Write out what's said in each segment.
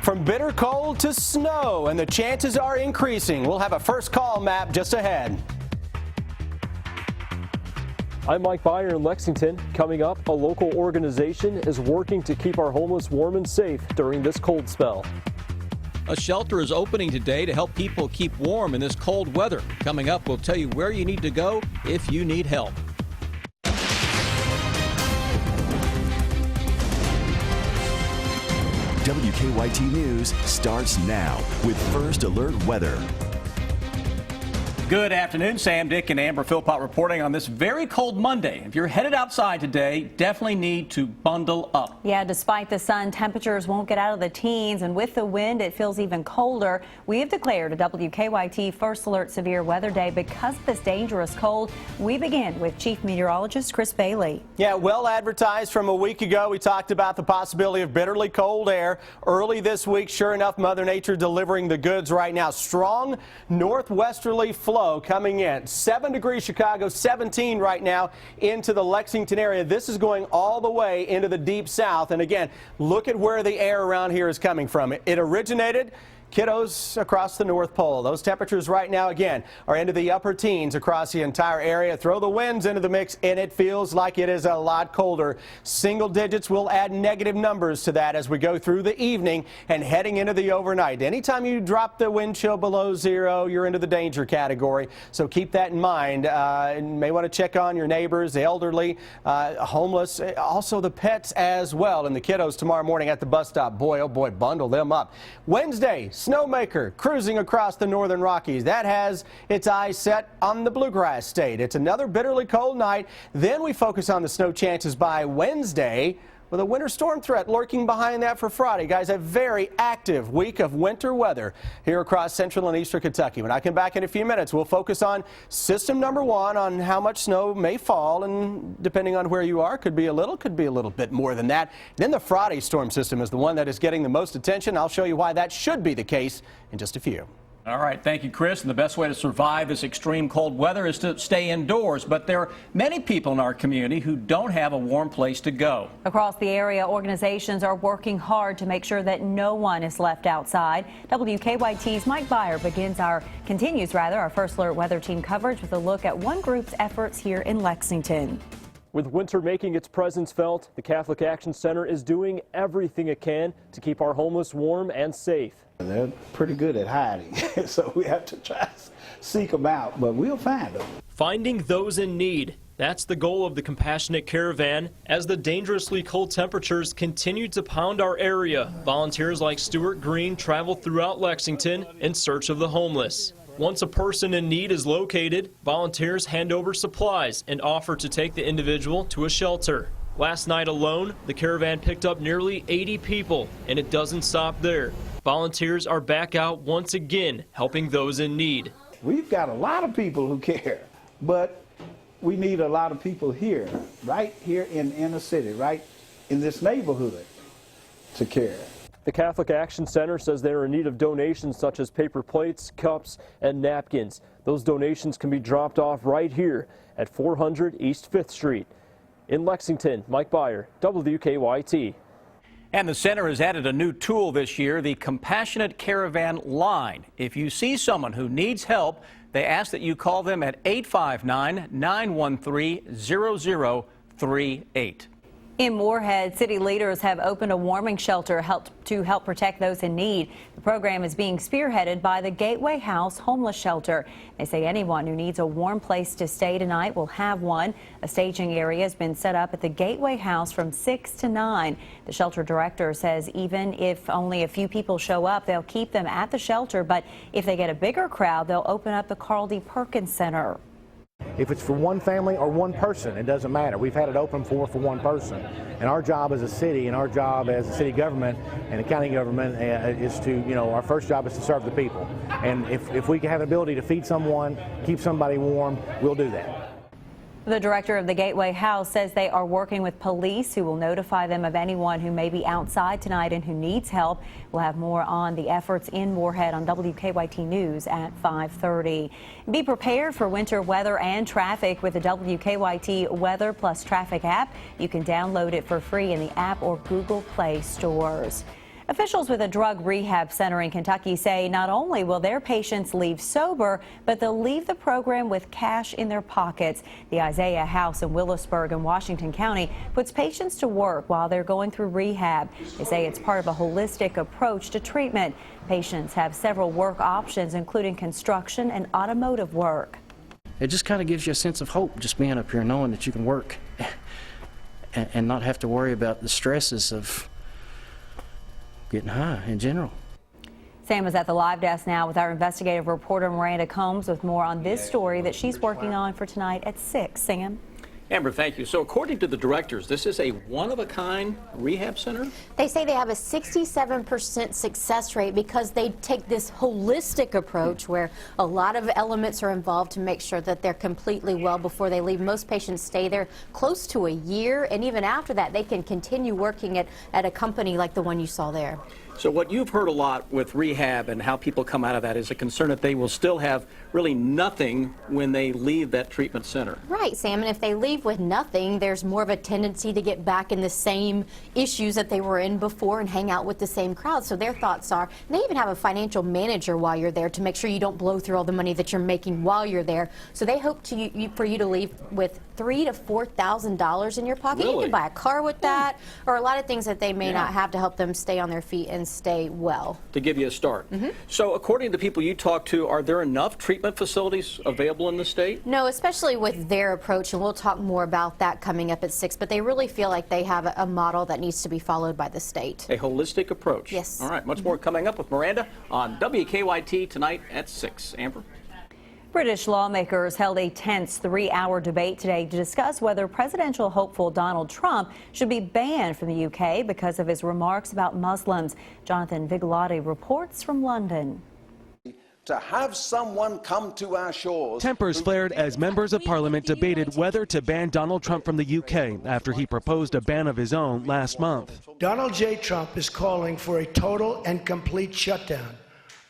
From bitter cold to snow, and the chances are increasing. We'll have a first call map just ahead. I'm Mike Byer in Lexington. Coming up, a local organization is working to keep our homeless warm and safe during this cold spell. A shelter is opening today to help people keep warm in this cold weather. Coming up, we'll tell you where you need to go if you need help. WKYT News starts now with First Alert Weather. Good afternoon. Sam, Dick, and Amber Philpott reporting on this very cold Monday. If you're headed outside today, definitely need to bundle up. Yeah, despite the sun, temperatures won't get out of the teens, and with the wind, it feels even colder. We have declared a WKYT First Alert Severe Weather Day because of this dangerous cold. We begin with Chief Meteorologist Chris Bailey. Yeah, well advertised from a week ago. We talked about the possibility of bitterly cold air early this week. Sure enough, Mother Nature delivering the goods right now. Strong northwesterly flow coming in. 7 degrees Chicago, 17 right now into the Lexington area. This is going all the way into the deep south. And again, look at where the air around here is coming from. It originated kiddos across the North Pole. Those temperatures right now, again, are into the upper teens across the entire area. Throw the winds into the mix, and it feels like it is a lot colder. Single digits will add negative numbers to that as we go through the evening and heading into the overnight. Anytime you drop the wind chill below zero, you're into the danger category. So keep that in mind. You may want to check on your neighbors, the elderly, homeless, also the pets as well. And the kiddos tomorrow morning at the bus stop. Boy, oh boy, bundle them up. Wednesday, snowmaker cruising across the northern Rockies. That has its eyes set on the bluegrass state. It's another bitterly cold night. Then we focus on the snow chances by Wednesday, with a winter storm threat lurking behind that for Friday. Guys, a very active week of winter weather here across central and eastern Kentucky. When I come back in a few minutes, we'll focus on system number one, on how much snow may fall, and depending on where you are, could be a little bit more than that. Then the Friday storm system is the one that is getting the most attention. I'll show you why that should be the case in just a few. All right, thank you, Chris. And the best way to survive this extreme cold weather is to stay indoors. But there are many people in our community who don't have a warm place to go. Across the area, organizations are working hard to make sure that no one is left outside. WKYT's Mike Byer continues our First Alert Weather Team coverage with a look at one group's efforts here in Lexington. With winter making its presence felt, the Catholic Action Center is doing everything it can to keep our homeless warm and safe. They're pretty good at hiding, so we have to try to seek them out, but we'll find them. Finding those in need. That's the goal of the Compassionate Caravan. As the dangerously cold temperatures continue to pound our area, volunteers like Stuart Green travel throughout Lexington in search of the homeless. Once a person in need is located, volunteers hand over supplies and offer to take the individual to a shelter. Last night alone, the caravan picked up nearly 80 people, and it doesn't stop there. Volunteers are back out once again, helping those in need. We've got a lot of people who care, but we need a lot of people here, right here in inner city, right in this neighborhood, to care. The Catholic Action Center says they are in need of donations such as paper plates, cups, and napkins. Those donations can be dropped off right here at 400 East 5th Street. In Lexington, Mike Byer, WKYT. And the center has added a new tool this year, the Compassionate Caravan line. If you see someone who needs help, they ask that you call them at 859-913-0038. In Moorhead, city leaders have opened a warming shelter to help protect those in need. The program is being spearheaded by the Gateway House Homeless Shelter. They say anyone who needs a warm place to stay tonight will have one. A staging area has been set up at the Gateway House from 6 to 9. The shelter director says even if only a few people show up, they'll keep them at the shelter. But if they get a bigger crowd, they'll open up the Carl D. Perkins Center. If it's for one family or one person, it doesn't matter. We've had it open for one person. And our job as a city and our job as a city government and a county government is to, our first job is to serve the people. And if we can have the ability to feed someone, keep somebody warm, we'll do that. The director of the Gateway House says they are working with police who will notify them of anyone who may be outside tonight and who needs help. We'll have more on the efforts in Moorhead on WKYT News at 5:30. Be prepared for winter weather and traffic with the WKYT Weather Plus Traffic app. You can download it for free in the app or Google Play stores. Officials with a drug rehab center in Kentucky say not only will their patients leave sober, but they'll leave the program with cash in their pockets. The Isaiah House in Willisburg in Washington County puts patients to work while they're going through rehab. They say it's part of a holistic approach to treatment. Patients have several work options, including construction and automotive work. It just kind of gives you a sense of hope, just being up here knowing that you can work and not have to worry about the stresses of getting high in general. Sam is at the live desk now with our investigative reporter Miranda Combs with more on this story that she's working on for tonight at 6. Sam? Amber, thank you. So according to the directors, this is a one-of-a-kind rehab center? They say they have a 67% success rate because they take this holistic approach where a lot of elements are involved to make sure that they're completely well before they leave. Most patients stay there close to a year, and even after that, they can continue working at a company like the one you saw there. So what you've heard a lot with rehab and how people come out of that is a concern that they will still have really nothing when they leave that treatment center. Right, Sam, and if they leave with nothing, there's more of a tendency to get back in the same issues that they were in before and hang out with the same crowd. So their thoughts are, and they even have a financial manager while you're there to make sure you don't blow through all the money that you're making while you're there. So they hope for you to leave with $3,000 to $4,000 in your pocket. Really? You can buy a car with that, or a lot of things that they may not have to help them stay on their feet and stay well. To give you a start. So according to the people you talk to, are there enough treatment facilities available in the state? No, especially with their approach, and we'll talk more about that coming up at 6, but they really feel like they have a model that needs to be followed by the state. A holistic approach. Yes. All right, much more coming up with Miranda on WKYT tonight at 6. Amber? British lawmakers held a tense 3-hour debate today to discuss whether presidential hopeful Donald Trump should be banned from the UK because of his remarks about Muslims. Jonathan Vigalotti reports from London. To have someone come to our shores. Tempers flared as members of parliament debated whether to ban Donald Trump from the UK after he proposed a ban of his own last month. Donald J. Trump is calling for a total and complete shutdown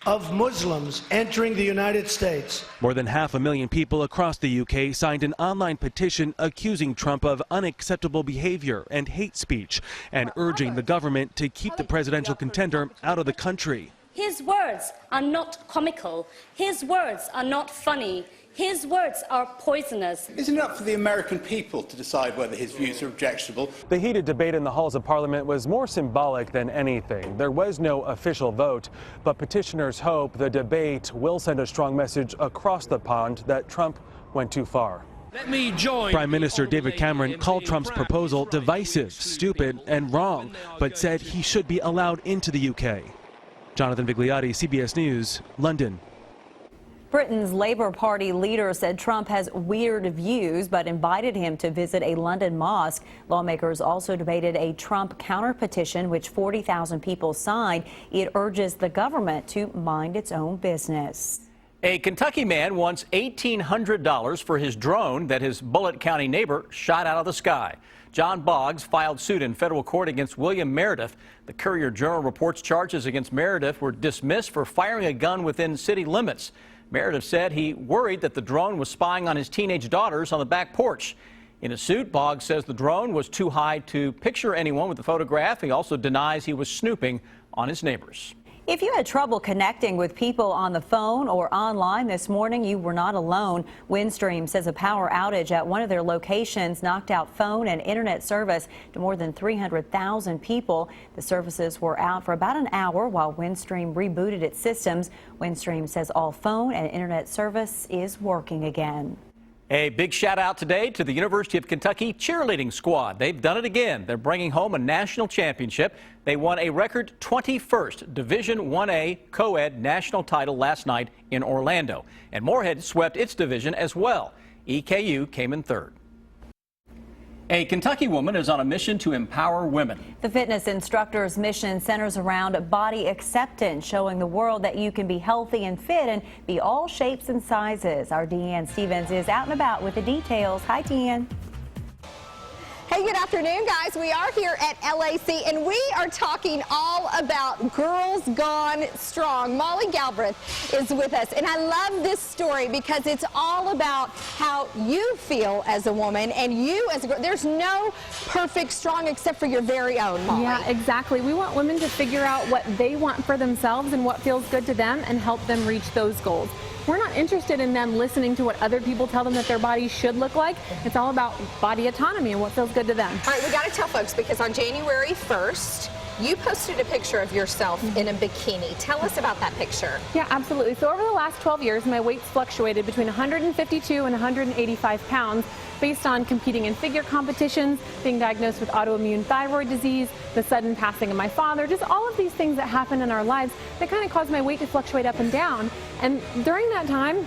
of Muslims entering the United States. More than 500,000 people across the UK signed an online petition accusing Trump of unacceptable behavior and hate speech and urging the government to keep the presidential contender out of the country. His words are not comical. His words are not funny. His words are poisonous. Isn't it up for the American people to decide whether his views are objectionable? The heated debate in the halls of Parliament was more symbolic than anything. There was no official vote, but petitioners hope the debate will send a strong message across the pond that Trump went too far. Let me join. Prime Minister David Cameron called Trump's proposal divisive, stupid, and wrong, but said he should be allowed into the UK. Jonathan Vigalotti, CBS News, London. Britain's Labour Party leader said Trump has weird views, but invited him to visit a London mosque. Lawmakers also debated a Trump counter-petition, which 40,000 people signed. It urges the government to mind its own business. A Kentucky man wants $1,800 for his drone that his Bullitt County neighbor shot out of the sky. John Boggs filed suit in federal court against William Meredith. The Courier-Journal reports charges against Meredith were dismissed for firing a gun within city limits. Meredith said he worried that the drone was spying on his teenage daughters on the back porch. In a suit, Boggs says the drone was too high to picture anyone with the photograph. He also denies he was snooping on his neighbors. If you had trouble connecting with people on the phone or online this morning, you were not alone. Windstream says a power outage at one of their locations knocked out phone and internet service to more than 300,000 people. The services were out for about an hour while Windstream rebooted its systems. Windstream says all phone and internet service is working again. A big shout out today to the University of Kentucky cheerleading squad. They've done it again. They're bringing home a national championship. They won a record 21st Division 1A co-ed national title last night in Orlando. And Moorhead swept its division as well. EKU came in third. A Kentucky woman is on a mission to empower women. The fitness instructor's mission centers around body acceptance, showing the world that you can be healthy and fit and be all shapes and sizes. Our Deanne Stevens is out and about with the details. Hi, Deanne. Hey, Hey, good afternoon, guys. We are here at LAC, and we are talking all about Girls Gone Strong. Molly Galbraith is with us, and I love this story because it's all about how you feel as a woman and you as a girl. There's no perfect strong except for your very own, Molly. Yeah, exactly. We want women to figure out what they want for themselves and what feels good to them and help them reach those goals. We're not interested in them listening to what other people tell them that their body should look like. It's all about body autonomy and what feels good to them. All right, we got to tell folks because on January 1st, you posted a picture of yourself in a bikini. Tell us about that picture. Yeah, absolutely. So over the last 12 years, my weight's fluctuated between 152 and 185 pounds based on competing in figure competitions, being diagnosed with autoimmune thyroid disease, the sudden passing of my father, just all of these things that happen in our lives that kind of cause my weight to fluctuate up and down. And during that time,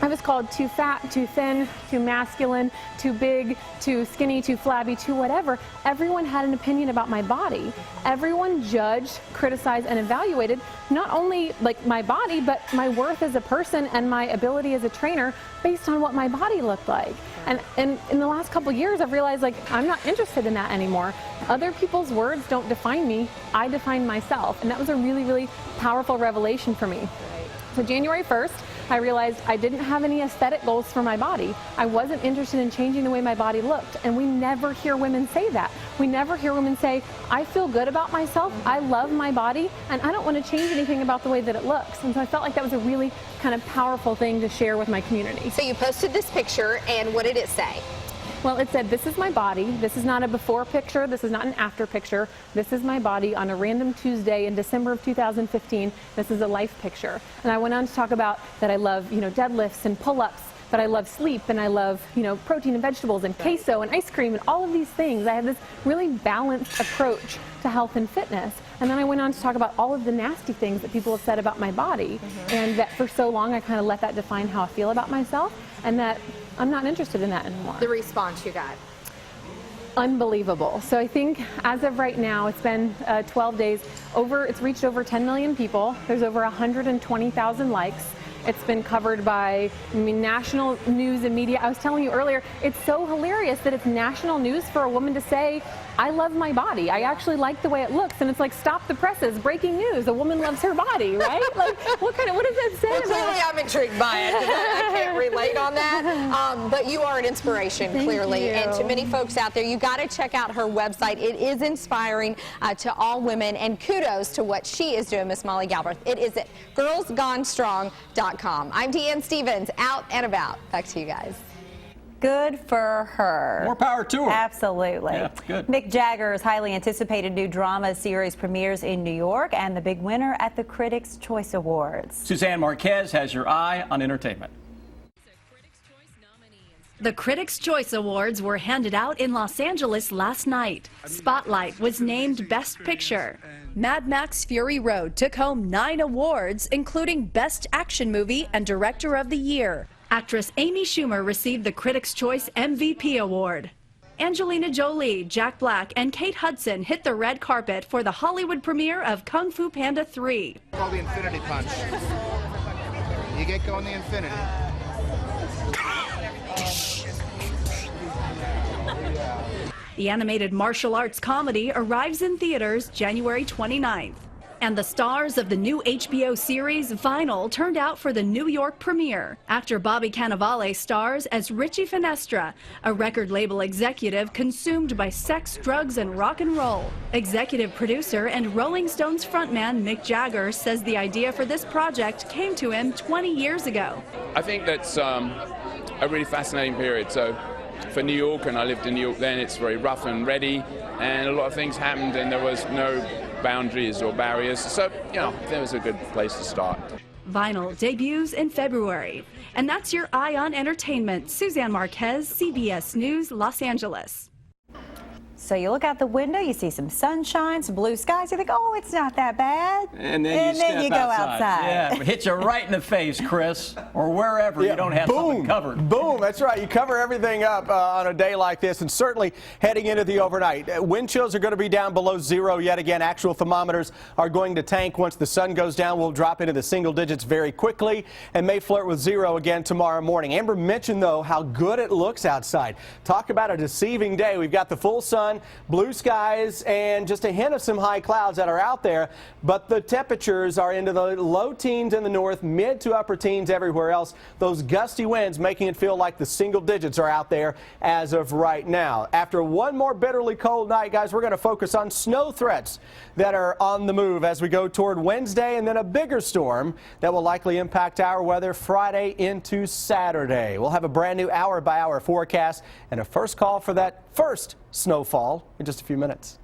I was called too fat, too thin, too masculine, too big, too skinny, too flabby, too whatever. Everyone had an opinion about my body. Everyone judged, criticized, and evaluated not only like my body, but my worth as a person and my ability as a trainer based on what my body looked like. And in the last couple years, I've realized like I'm not interested in that anymore. Other people's words don't define me. I define myself. And that was a really, really powerful revelation for me. So January 1st, I realized I didn't have any aesthetic goals for my body. I wasn't interested in changing the way my body looked. And we never hear women say that. We never hear women say, I feel good about myself, I love my body, and I don't want to change anything about the way that it looks. And so I felt like that was a really kind of powerful thing to share with my community. So you posted this picture, and what did it say? Well, it said, this is my body. This is not a before picture. This is not an after picture. This is my body on a random Tuesday in December of 2015. This is a life picture. And I went on to talk about that I love, deadlifts and pull-ups, that I love sleep, and I love, protein and vegetables and queso and ice cream and all of these things. I have this really balanced approach to health and fitness. And then I went on to talk about all of the nasty things that people have said about my body. And that for so long, I kind of let that define how I feel about myself, and that I'm not interested in that anymore. The response you got? Unbelievable. So I think as of right now, it's been 12 days. It's reached over 10 million people. There's over 120,000 likes. It's been covered by national news and media. I was telling you earlier, it's so hilarious that it's national news for a woman to say, I love my body. I actually like the way it looks. And it's like, stop the presses, breaking news. A woman loves her body, right? Like, what does that say? Well, clearly I'm intrigued by it. I can't relate on that. But you are an inspiration, clearly. And to many folks out there, you got to check out her website. It is inspiring to all women. And kudos to what she is doing, Miss Molly Galbraith. It is at girlsgonestrong.com. I'm Deanne Stevens, out and about. Back to you guys. Good for her. More power to her. Absolutely. Yeah, good. Mick Jagger's highly anticipated new drama series premieres in New York and the big winner at the Critics' Choice Awards. Suzanne Marquez has your eye on entertainment. The Critics' Choice Awards were handed out in Los Angeles last night. Spotlight was named Best Picture. Mad Max Fury Road took home 9 awards, including Best Action Movie and Director of the Year. Actress Amy Schumer received the Critics' Choice MVP Award. Angelina Jolie, Jack Black, and Kate Hudson hit the red carpet for the Hollywood premiere of Kung Fu Panda 3. Called the Infinity Punch. You get going the infinity. The animated martial arts comedy arrives in theaters January 29th. And the stars of the new HBO series Vinyl turned out for the New York premiere. Actor Bobby Cannavale stars as Richie Finestra, a record label executive consumed by sex, drugs, and rock and roll. Executive producer and Rolling Stones frontman Mick Jagger says the idea for this project came to him 20 years ago. I think that's a really fascinating period. So for New York, and I lived in New York then, it's very rough and ready, and a lot of things happened, and there was no boundaries or barriers, so there was a good place to start. Vinyl debuts in February. And that's your Eye on Entertainment. Suzanne Marquez, CBS News, Los Angeles. So you look out the window, you see some sunshine, some blue skies. You think, oh, it's not that bad. And then you go outside. Yeah, hit you right in the face, Chris, or wherever you don't have something covered. Boom, that's right. You cover everything up on a day like this, and certainly heading into the overnight. Wind chills are going to be down below zero yet again. Actual thermometers are going to tank. Once the sun goes down, we'll drop into the single digits very quickly and may flirt with zero again tomorrow morning. Amber mentioned, though, how good it looks outside. Talk about a deceiving day. We've got the full sun, blue skies, and just a hint of some high clouds that are out there, but the temperatures are into the low teens in the north, mid to upper teens everywhere else. Those gusty winds making it feel like the single digits are out there as of right now. After one more bitterly cold night, guys, we're going to focus on snow threats that are on the move as we go toward Wednesday, and then a bigger storm that will likely impact our weather Friday into Saturday. We'll have a brand new hour-by-hour forecast and a first call for that first snowfall in just a few minutes.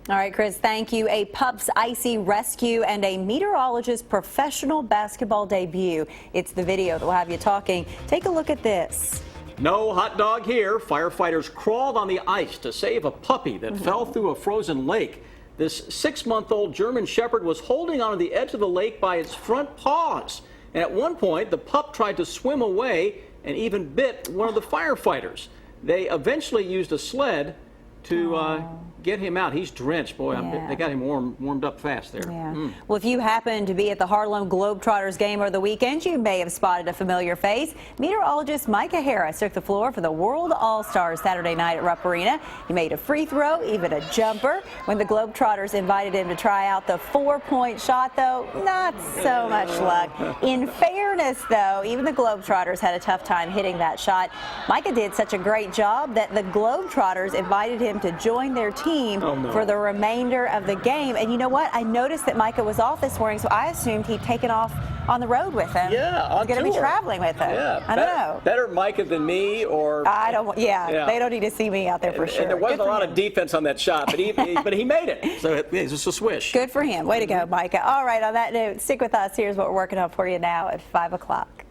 All right, Chris, thank you. A pup's icy rescue and a meteorologist's professional basketball debut. It's the video that will have you talking. Take a look at this. No hot dog here. Firefighters crawled on the ice to save a puppy that fell through a frozen lake. This 6-month-old German Shepherd was holding onto the edge of the lake by its front paws. And at one point, the pup tried to swim away and even bit one of the firefighters. They eventually used a sled to get him out. He's drenched. Boy, they got him warmed up fast there. Yeah. Well, if you happen to be at the Harlem Globetrotters game over the weekend, you may have spotted a familiar face. Meteorologist Micah Harris took the floor for the World All-Stars Saturday night at Rupp Arena. He made a free throw, even a jumper. When the Globetrotters invited him to try out the 4-point shot, though, not so much luck. In fairness, though, even the Globetrotters had a tough time hitting that shot. Micah did such a great job that the Globetrotters invited him to join their team for the remainder of the game. And you know what? I noticed that Micah was off this morning, so I assumed he'd taken off on the road with him. Yeah, on He's going to be traveling with him. Yeah, I don't know. Better Micah than me, or I don't. Yeah, they don't need to see me out there for sure. And there wasn't a lot of defense on that shot, but he made it. So it's just a swish. Good for him. Way to go, Micah. All right. On that note, stick with us. Here's what we're working on for you now at 5 o'clock.